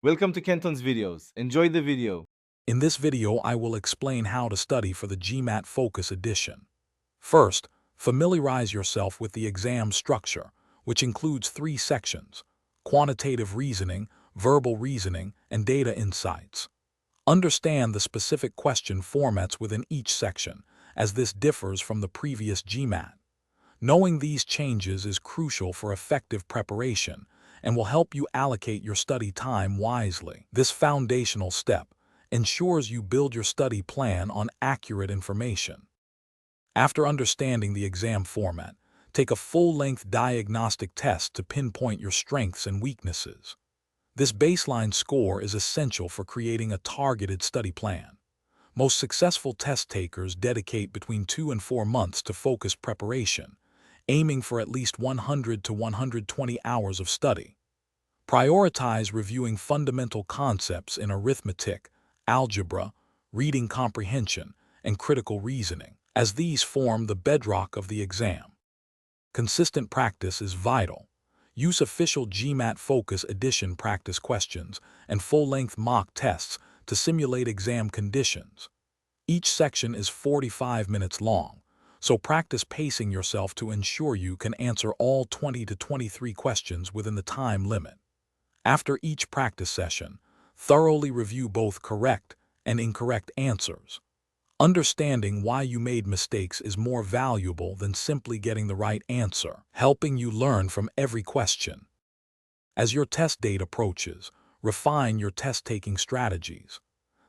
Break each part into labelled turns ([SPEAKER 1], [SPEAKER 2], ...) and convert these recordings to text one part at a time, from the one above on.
[SPEAKER 1] Welcome to Kenton's videos. Enjoy the video.
[SPEAKER 2] In this video, I will explain how to study for the GMAT Focus edition. First, familiarize yourself with the exam structure, which includes 3 sections: quantitative reasoning, verbal reasoning, and data insights. Understand the specific question formats within each section, as this differs from the previous GMAT. Knowing these changes is crucial for effective preparation and will help you allocate your study time wisely. This foundational step ensures you build your study plan on accurate information. After understanding the exam format, take a full-length diagnostic test to pinpoint your strengths and weaknesses. This baseline score is essential for creating a targeted study plan. Most successful test takers dedicate between 2 and 4 months to focus preparation, aiming for at least 100 to 120 hours of study. Prioritize reviewing fundamental concepts in arithmetic, algebra, reading comprehension, and critical reasoning, as these form the bedrock of the exam. Consistent practice is vital. Use official GMAT Focus edition practice questions and full-length mock tests to simulate exam conditions. Each section is 45 minutes long, so practice pacing yourself to ensure you can answer all 20 to 23 questions within the time limit. After each practice session, thoroughly review both correct and incorrect answers. Understanding why you made mistakes is more valuable than simply getting the right answer, helping you learn from every question. As your test date approaches, refine your test-taking strategies.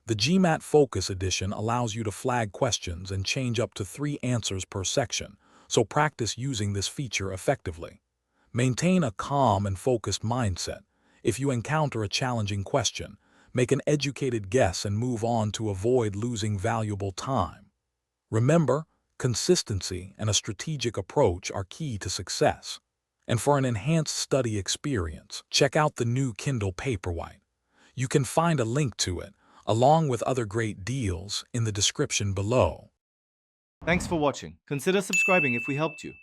[SPEAKER 2] The GMAT Focus edition allows you to flag questions and change up to 3 answers per section, so practice using this feature effectively. Maintain a calm and focused mindset. If you encounter a challenging question, make an educated guess and move on to avoid losing valuable time. Remember, consistency and a strategic approach are key to success. And for an enhanced study experience, check out the new Kindle Paperwhite. You can find a link to it, along with other great deals, in the description below.
[SPEAKER 1] Thanks for watching. Consider subscribing if we helped you.